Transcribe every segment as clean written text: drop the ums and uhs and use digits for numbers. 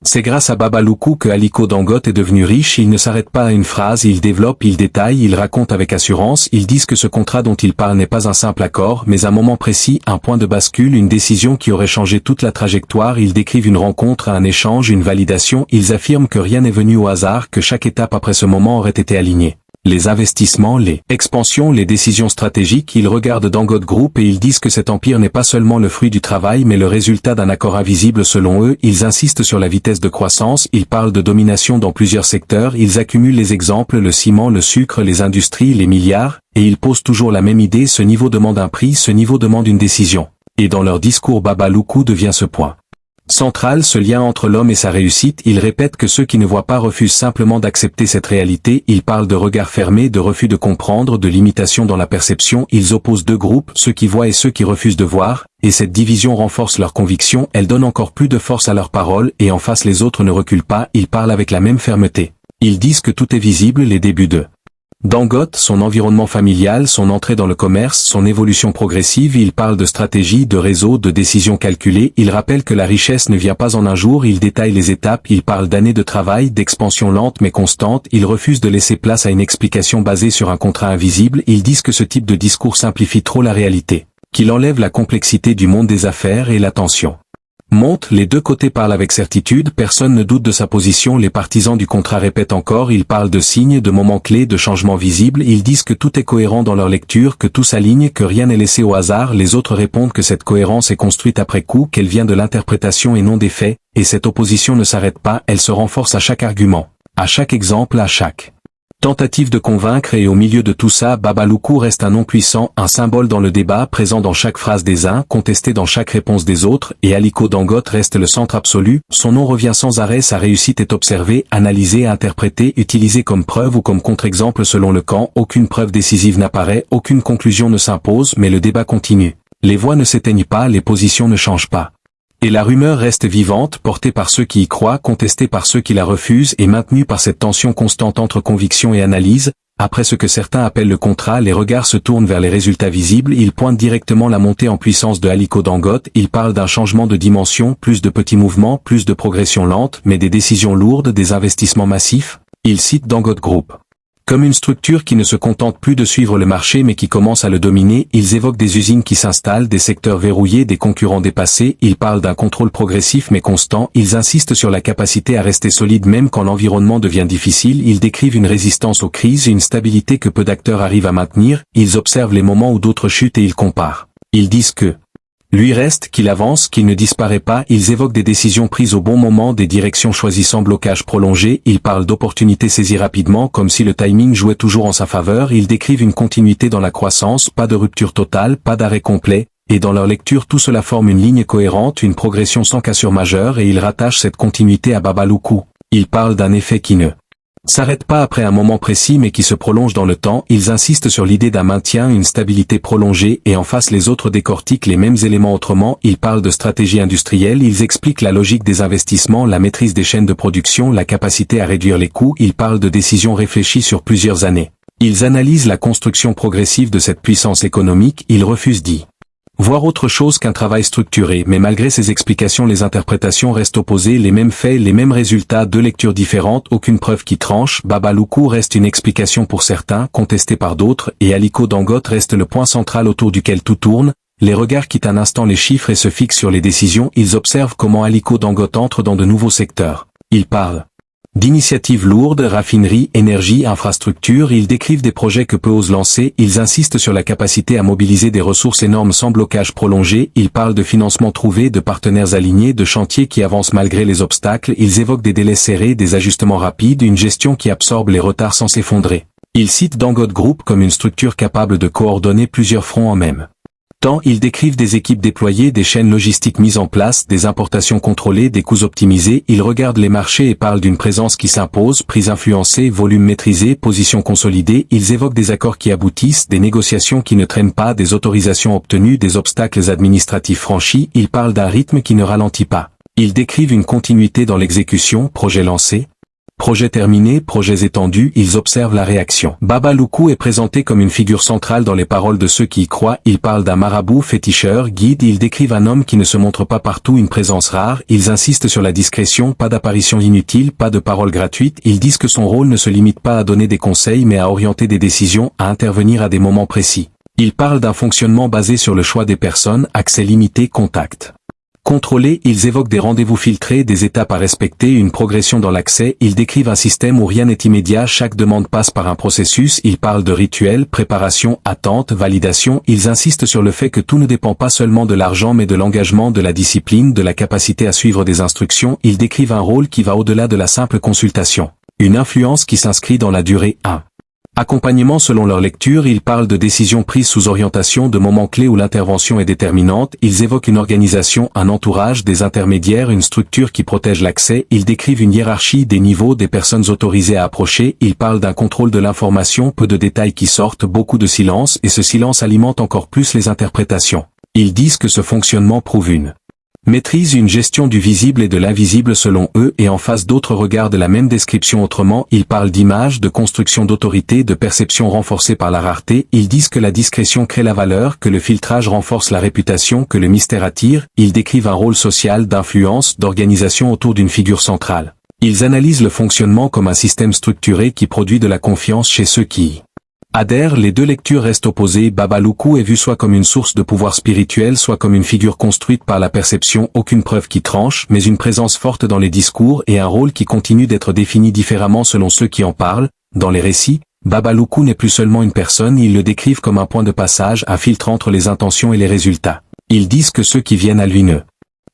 C'est grâce à Baba Loukou que Aliko Dangote est devenu riche. Il ne s'arrête pas à une phrase, il développe, il détaille, il raconte avec assurance. Ils disent que ce contrat dont il parle n'est pas un simple accord, mais un moment précis, un point de bascule, une décision qui aurait changé toute la trajectoire. Ils décrivent une rencontre, un échange, une validation. Ils affirment que rien n'est venu au hasard, que chaque étape après ce moment aurait été alignée. Les investissements, les expansions, les décisions stratégiques, ils regardent Dangote Group et ils disent que cet empire n'est pas seulement le fruit du travail mais le résultat d'un accord invisible selon eux. Ils insistent sur la vitesse de croissance, ils parlent de domination dans plusieurs secteurs, ils accumulent les exemples, le ciment, le sucre, les industries, les milliards, et ils posent toujours la même idée, ce niveau demande un prix, ce niveau demande une décision. Et dans leur discours Baba Loukou devient ce point central, ce lien entre l'homme et sa réussite. Ils répètent que ceux qui ne voient pas refusent simplement d'accepter cette réalité. Ils parlent de regard fermé, de refus de comprendre, de limitation dans la perception. Ils opposent deux groupes, ceux qui voient et ceux qui refusent de voir, et cette division renforce leurs convictions, elle donne encore plus de force à leurs paroles, et en face les autres ne reculent pas, ils parlent avec la même fermeté. Ils disent que tout est visible, les débuts de Dangote, son environnement familial, son entrée dans le commerce, son évolution progressive. Il parle de stratégie, de réseau, de décisions calculées. Il rappelle que la richesse ne vient pas en un jour. Il détaille les étapes. Il parle d'années de travail, d'expansion lente mais constante. Il refuse de laisser place à une explication basée sur un contrat invisible. Ils disent que ce type de discours simplifie trop la réalité, qu'il enlève la complexité du monde des affaires et la tension monte. Les deux côtés parlent avec certitude, personne ne doute de sa position. Les partisans du contrat répètent encore, ils parlent de signes, de moments clés, de changements visibles. Ils disent que tout est cohérent dans leur lecture, que tout s'aligne, que rien n'est laissé au hasard. Les autres répondent que cette cohérence est construite après coup, qu'elle vient de l'interprétation et non des faits, et cette opposition ne s'arrête pas, elle se renforce à chaque argument, à chaque exemple, à chaque tentative de convaincre. Et au milieu de tout ça, Baba Loukou reste un nom puissant, un symbole dans le débat, présent dans chaque phrase des uns, contesté dans chaque réponse des autres, et Aliko Dangote reste le centre absolu. Son nom revient sans arrêt, sa réussite est observée, analysée, interprétée, utilisée comme preuve ou comme contre-exemple selon le camp. Aucune preuve décisive n'apparaît, aucune conclusion ne s'impose, mais le débat continue. Les voix ne s'éteignent pas, les positions ne changent pas. Et la rumeur reste vivante, portée par ceux qui y croient, contestée par ceux qui la refusent et maintenue par cette tension constante entre conviction et analyse. Après ce que certains appellent le contrat, les regards se tournent vers les résultats visibles. Ils pointent directement la montée en puissance de Aliko Dangote. Ils parlent d'un changement de dimension, plus de petits mouvements, plus de progression lente, mais des décisions lourdes, des investissements massifs. Ils citent Dangote Group comme une structure qui ne se contente plus de suivre le marché mais qui commence à le dominer. Ils évoquent des usines qui s'installent, des secteurs verrouillés, des concurrents dépassés. Ils parlent d'un contrôle progressif mais constant. Ils insistent sur la capacité à rester solide même quand l'environnement devient difficile. Ils décrivent une résistance aux crises et une stabilité que peu d'acteurs arrivent à maintenir. Ils observent les moments où d'autres chutent et ils comparent. Ils disent que lui reste, qu'il avance, qu'il ne disparaît pas. Ils évoquent des décisions prises au bon moment, des directions choisies sans blocage prolongé. Ils parlent d'opportunités saisies rapidement, comme si le timing jouait toujours en sa faveur. Ils décrivent une continuité dans la croissance, pas de rupture totale, pas d'arrêt complet. Et dans leur lecture tout cela forme une ligne cohérente, une progression sans cassure majeure et ils rattachent cette continuité à Baba Loukou. Ils parlent d'un effet qui ne s'arrête pas après un moment précis mais qui se prolonge dans le temps. Ils insistent sur l'idée d'un maintien, une stabilité prolongée et en face les autres décortiquent les mêmes éléments autrement. Ils parlent de stratégie industrielle, ils expliquent la logique des investissements, la maîtrise des chaînes de production, la capacité à réduire les coûts. Ils parlent de décisions réfléchies sur plusieurs années. Ils analysent la construction progressive de cette puissance économique. Ils refusent d'y voir autre chose qu'un travail structuré, mais malgré ces explications les interprétations restent opposées, les mêmes faits, les mêmes résultats, deux lectures différentes, aucune preuve qui tranche. Baba Loukou reste une explication pour certains, contestée par d'autres, et Aliko Dangote reste le point central autour duquel tout tourne. Les regards quittent un instant les chiffres et se fixent sur les décisions. Ils observent comment Aliko Dangote entre dans de nouveaux secteurs. Ils parlent d'initiatives lourdes, raffinerie, énergie, infrastructure. Ils décrivent des projets que peu osent lancer. Ils insistent sur la capacité à mobiliser des ressources énormes sans blocage prolongé. Ils parlent de financements trouvés, de partenaires alignés, de chantiers qui avancent malgré les obstacles. Ils évoquent des délais serrés, des ajustements rapides, une gestion qui absorbe les retards sans s'effondrer. Ils citent Dangote Group comme une structure capable de coordonner plusieurs fronts en même temps. Ils décrivent des équipes déployées, des chaînes logistiques mises en place, des importations contrôlées, des coûts optimisés. Ils regardent les marchés et parlent d'une présence qui s'impose, prise influencée, volume maîtrisé, position consolidée. Ils évoquent des accords qui aboutissent, des négociations qui ne traînent pas, des autorisations obtenues, des obstacles administratifs franchis. Ils parlent d'un rythme qui ne ralentit pas. Ils décrivent une continuité dans l'exécution, projets lancés, Projets terminés, projets étendus, ils observent la réaction. Baba Luku est présenté comme une figure centrale dans les paroles de ceux qui y croient. Ils parlent d'un marabout, féticheur, guide. Ils décrivent un homme qui ne se montre pas partout, une présence rare. Ils insistent sur la discrétion, pas d'apparition inutile, pas de paroles gratuites. Ils disent que son rôle ne se limite pas à donner des conseils mais à orienter des décisions, à intervenir à des moments précis. Ils parlent d'un fonctionnement basé sur le choix des personnes, accès limité, contact contrôlés, ils évoquent des rendez-vous filtrés, des étapes à respecter, une progression dans l'accès, ils décrivent un système où rien n'est immédiat, chaque demande passe par un processus, ils parlent de rituels, préparation, attente, validation, ils insistent sur le fait que tout ne dépend pas seulement de l'argent mais de l'engagement, de la discipline, de la capacité à suivre des instructions, ils décrivent un rôle qui va au-delà de la simple consultation. Une influence qui s'inscrit dans la durée. Accompagnement selon leur lecture, ils parlent de décisions prises sous orientation, de moments clés où l'intervention est déterminante, ils évoquent une organisation, un entourage, des intermédiaires, une structure qui protège l'accès, ils décrivent une hiérarchie, des niveaux, des personnes autorisées à approcher, ils parlent d'un contrôle de l'information, peu de détails qui sortent, beaucoup de silence, et ce silence alimente encore plus les interprétations. Ils disent que ce fonctionnement prouve une maîtrise, une gestion du visible et de l'invisible selon eux, et en face d'autres regardent la même description autrement. Ils parlent d'image, de construction d'autorité, de perception renforcée par la rareté. Ils disent que la discrétion crée la valeur, que le filtrage renforce la réputation, que le mystère attire. Ils décrivent un rôle social, d'influence, d'organisation autour d'une figure centrale. Ils analysent le fonctionnement comme un système structuré qui produit de la confiance chez ceux qui adhèrent. Les deux lectures restent opposées. Baba Luku est vu soit comme une source de pouvoir spirituel, soit comme une figure construite par la perception, aucune preuve qui tranche, mais une présence forte dans les discours et un rôle qui continue d'être défini différemment selon ceux qui en parlent. Dans les récits, Baba Luku n'est plus seulement une personne, ils le décrivent comme un point de passage, un filtre entre les intentions et les résultats. Ils disent que ceux qui viennent à lui ne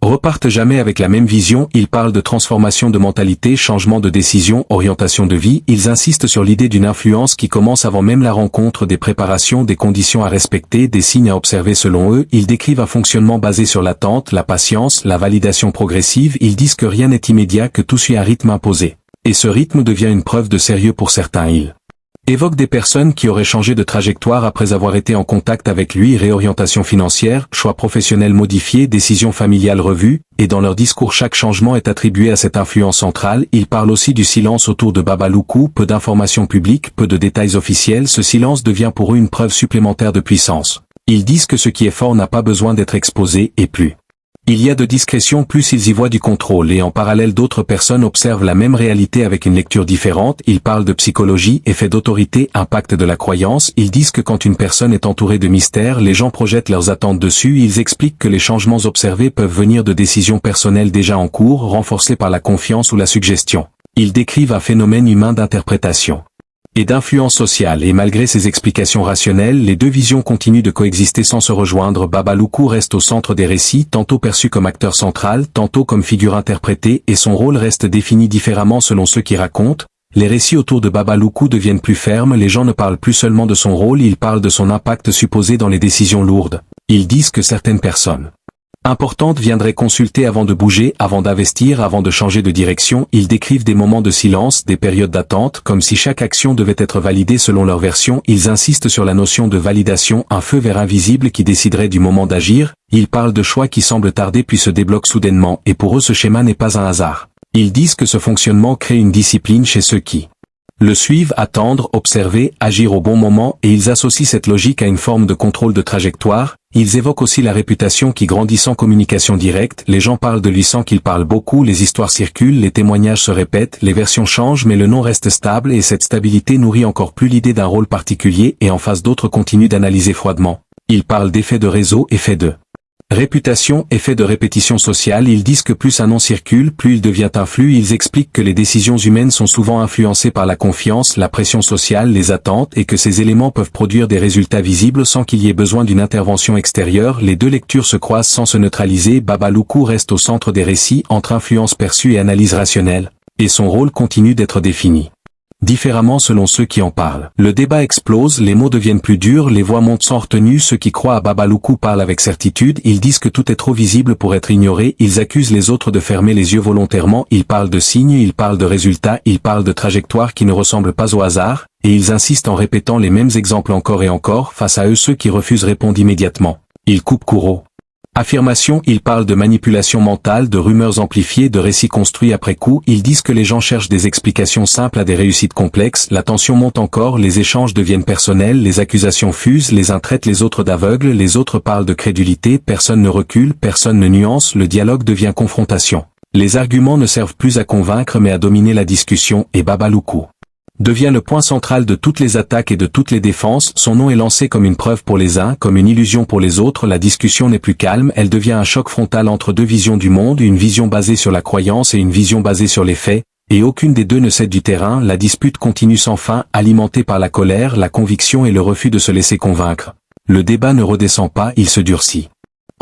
repartent jamais avec la même vision, ils parlent de transformation de mentalité, changement de décision, orientation de vie, ils insistent sur l'idée d'une influence qui commence avant même la rencontre, des préparations, des conditions à respecter, des signes à observer selon eux, ils décrivent un fonctionnement basé sur l'attente, la patience, la validation progressive, ils disent que rien n'est immédiat, que tout suit un rythme imposé. Et ce rythme devient une preuve de sérieux pour certains. Ils évoque des personnes qui auraient changé de trajectoire après avoir été en contact avec lui, réorientation financière, choix professionnel modifié, décision familiale revue, et dans leur discours chaque changement est attribué à cette influence centrale. Ils parlent aussi du silence autour de Baba Luku, peu d'informations publiques, peu de détails officiels, ce silence devient pour eux une preuve supplémentaire de puissance. Ils disent que ce qui est fort n'a pas besoin d'être exposé, et plus il y a de discrétion, plus ils y voient du contrôle, et en parallèle d'autres personnes observent la même réalité avec une lecture différente. Ils parlent de psychologie, effet d'autorité, impact de la croyance. Ils disent que quand une personne est entourée de mystères, les gens projettent leurs attentes dessus. Ils expliquent que les changements observés peuvent venir de décisions personnelles déjà en cours, renforcées par la confiance ou la suggestion. Ils décrivent un phénomène humain d'interprétation et d'influence sociale, et malgré ces explications rationnelles, les deux visions continuent de coexister sans se rejoindre. Baba Luku reste au centre des récits, tantôt perçu comme acteur central, tantôt comme figure interprétée, et son rôle reste défini différemment selon ceux qui racontent. Les récits autour de Baba Luku deviennent plus fermes, les gens ne parlent plus seulement de son rôle, ils parlent de son impact supposé dans les décisions lourdes. Ils disent que certaines personnes importantes viendraient consulter avant de bouger, avant d'investir, avant de changer de direction. Ils décrivent des moments de silence, des périodes d'attente, comme si chaque action devait être validée selon leur version. Ils insistent sur la notion de validation, un feu vert invisible qui déciderait du moment d'agir. Ils parlent de choix qui semblent tarder puis se débloquent soudainement, et pour eux ce schéma n'est pas un hasard. Ils disent que ce fonctionnement crée une discipline chez ceux qui le suivent, attendre, observer, agir au bon moment, et ils associent cette logique à une forme de contrôle de trajectoire. Ils évoquent aussi la réputation qui grandit sans communication directe, les gens parlent de lui sans qu'il parle beaucoup, les histoires circulent, les témoignages se répètent, les versions changent mais le nom reste stable, et cette stabilité nourrit encore plus l'idée d'un rôle particulier, et en face d'autres continuent d'analyser froidement. Ils parlent d'effet de réseau, effet de réputation, effet de répétition sociale. Ils disent que plus un nom circule, plus il devient un flux. Ils expliquent que les décisions humaines sont souvent influencées par la confiance, la pression sociale, les attentes, et que ces éléments peuvent produire des résultats visibles sans qu'il y ait besoin d'une intervention extérieure. Les deux lectures se croisent sans se neutraliser. Baba Luku reste au centre des récits, entre influence perçue et analyse rationnelle, et son rôle continue d'être défini différemment selon ceux qui en parlent. Le débat explose, les mots deviennent plus durs, les voix montent sans retenue. Ceux qui croient à Baba Luku parlent avec certitude, ils disent que tout est trop visible pour être ignoré, ils accusent les autres de fermer les yeux volontairement, ils parlent de signes, ils parlent de résultats, ils parlent de trajectoires qui ne ressemblent pas au hasard, et ils insistent en répétant les mêmes exemples encore et encore. Face à eux, ceux qui refusent répondent immédiatement. Ils coupent court. Affirmation, ils parlent de manipulation mentale, de rumeurs amplifiées, de récits construits après coup, ils disent que les gens cherchent des explications simples à des réussites complexes, la tension monte encore, les échanges deviennent personnels, les accusations fusent, les uns traitent les autres d'aveugles, les autres parlent de crédulité, personne ne recule, personne ne nuance, le dialogue devient confrontation. Les arguments ne servent plus à convaincre mais à dominer la discussion, et Baba Loukou devient le point central de toutes les attaques et de toutes les défenses, son nom est lancé comme une preuve pour les uns, comme une illusion pour les autres, la discussion n'est plus calme, elle devient un choc frontal entre deux visions du monde, une vision basée sur la croyance et une vision basée sur les faits, et aucune des deux ne cède du terrain, la dispute continue sans fin, alimentée par la colère, la conviction et le refus de se laisser convaincre. Le débat ne redescend pas, il se durcit.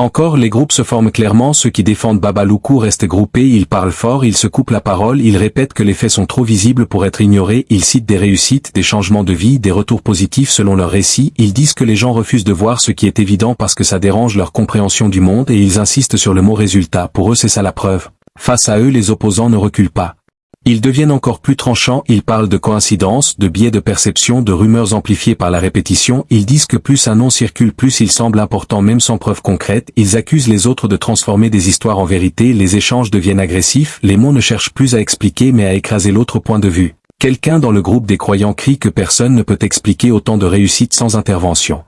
Encore, les groupes se forment clairement, ceux qui défendent Baba Loukou restent groupés, ils parlent fort, ils se coupent la parole, ils répètent que les faits sont trop visibles pour être ignorés, ils citent des réussites, des changements de vie, des retours positifs selon leurs récits, ils disent que les gens refusent de voir ce qui est évident parce que ça dérange leur compréhension du monde et ils insistent sur le mot résultat, pour eux c'est ça la preuve. Face à eux les opposants ne reculent pas. Ils deviennent encore plus tranchants, ils parlent de coïncidences, de biais de perception, de rumeurs amplifiées par la répétition, ils disent que plus un nom circule plus il semble important même sans preuve concrète, ils accusent les autres de transformer des histoires en vérité, les échanges deviennent agressifs, les mots ne cherchent plus à expliquer mais à écraser l'autre point de vue. Quelqu'un dans le groupe des croyants crie que personne ne peut expliquer autant de réussite sans intervention.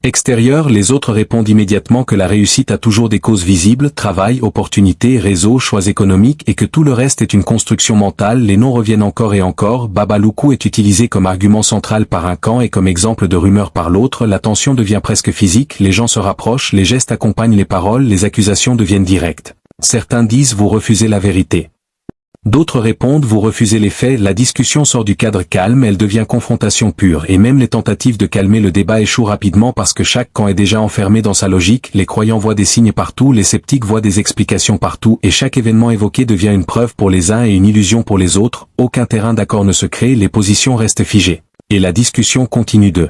Extérieur, les autres répondent immédiatement que la réussite a toujours des causes visibles, travail, opportunités, réseaux, choix économiques et que tout le reste est une construction mentale, les noms reviennent encore et encore, Baba Loukou est utilisé comme argument central par un camp et comme exemple de rumeur par l'autre, la tension devient presque physique, les gens se rapprochent, les gestes accompagnent les paroles, les accusations deviennent directes. Certains disent vous refusez la vérité. D'autres répondent vous refusez les faits, la discussion sort du cadre calme, elle devient confrontation pure et même les tentatives de calmer le débat échouent rapidement parce que chaque camp est déjà enfermé dans sa logique, les croyants voient des signes partout, les sceptiques voient des explications partout et chaque événement évoqué devient une preuve pour les uns et une illusion pour les autres, aucun terrain d'accord ne se crée, les positions restent figées. Et la discussion continue de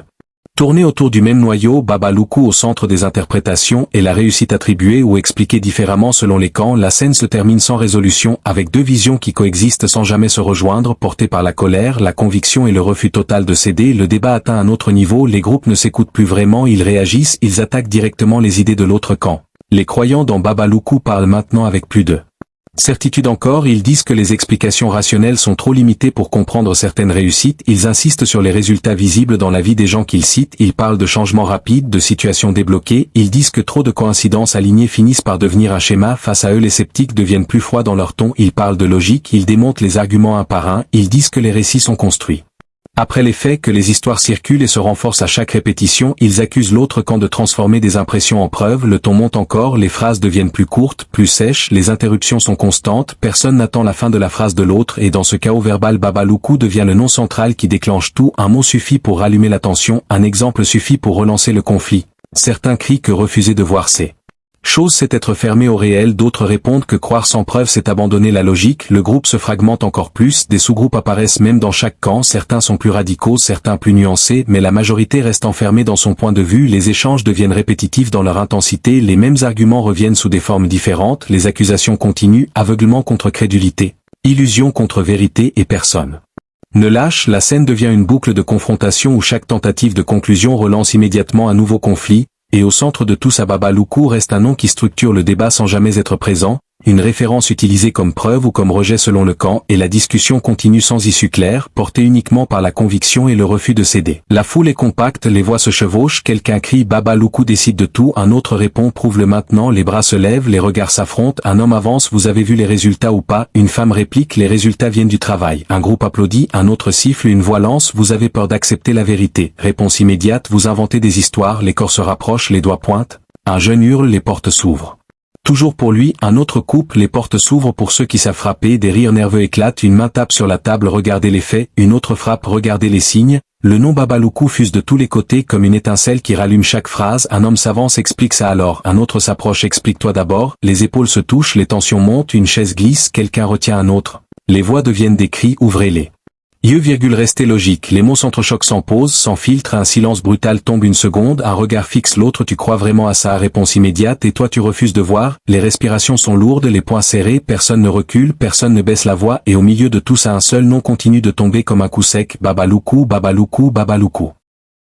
tourner autour du même noyau, Baba Loukou au centre des interprétations et la réussite attribuée ou expliquée différemment selon les camps, la scène se termine sans résolution, avec deux visions qui coexistent sans jamais se rejoindre, portées par la colère, la conviction et le refus total de céder, le débat atteint un autre niveau, les groupes ne s'écoutent plus vraiment, ils réagissent, ils attaquent directement les idées de l'autre camp. Les croyants dans Baba Loukou parlent maintenant avec plus de certitude encore, ils disent que les explications rationnelles sont trop limitées pour comprendre certaines réussites, ils insistent sur les résultats visibles dans la vie des gens qu'ils citent, ils parlent de changements rapides, de situations débloquées, ils disent que trop de coïncidences alignées finissent par devenir un schéma, face à eux les sceptiques deviennent plus froids dans leur ton, ils parlent de logique, ils démontent les arguments un par un, ils disent que les récits sont construits après les faits, que les histoires circulent et se renforcent à chaque répétition, ils accusent l'autre camp de transformer des impressions en preuves, le ton monte encore, les phrases deviennent plus courtes, plus sèches, les interruptions sont constantes, personne n'attend la fin de la phrase de l'autre et dans ce chaos verbal Baba Loukou devient le nom central qui déclenche tout, un mot suffit pour rallumer la tension, un exemple suffit pour relancer le conflit. Certains crient que refuser de voir c'est chose c'est être fermé au réel, d'autres répondent que croire sans preuve c'est abandonner la logique, le groupe se fragmente encore plus, des sous-groupes apparaissent même dans chaque camp, certains sont plus radicaux, certains plus nuancés, mais la majorité reste enfermée dans son point de vue, les échanges deviennent répétitifs dans leur intensité, les mêmes arguments reviennent sous des formes différentes, les accusations continuent, aveuglement contre crédulité, illusion contre vérité et personne ne lâche, la scène devient une boucle de confrontation où chaque tentative de conclusion relance immédiatement un nouveau conflit, et au centre de tout ça Baba Loukou reste un nom qui structure le débat sans jamais être présent, une référence utilisée comme preuve ou comme rejet selon le camp, et la discussion continue sans issue claire, portée uniquement par la conviction et le refus de céder. La foule est compacte, les voix se chevauchent, quelqu'un crie Baba Loukou décide de tout, un autre répond prouve-le maintenant, les bras se lèvent, les regards s'affrontent, un homme avance, vous avez vu les résultats ou pas, une femme réplique, les résultats viennent du travail, un groupe applaudit, un autre siffle, une voix lance, vous avez peur d'accepter la vérité, réponse immédiate, vous inventez des histoires, les corps se rapprochent, les doigts pointent, un jeune hurle, les portes s'ouvrent. Toujours pour lui, un autre coupe, les portes s'ouvrent pour ceux qui savent frapper, des rires nerveux éclatent, une main tape sur la table, regardez les faits, une autre frappe, regardez les signes, le nom Baba Loukou fuse de tous les côtés comme une étincelle qui rallume chaque phrase, un homme s'avance explique ça alors, un autre s'approche explique-toi d'abord, les épaules se touchent, les tensions montent, une chaise glisse, quelqu'un retient un autre, les voix deviennent des cris, ouvrez-les. Restez logique, les mots s'entrechoquent sans pause, sans filtre, un silence brutal tombe une seconde, un regard fixe l'autre, tu crois vraiment à ça, réponse immédiate et toi tu refuses de voir, les respirations sont lourdes, les poings serrés, personne ne recule, personne ne baisse la voix et au milieu de tout ça un seul nom continue de tomber comme un coup sec, Baba Loukou, Baba Loukou, Baba Loukou.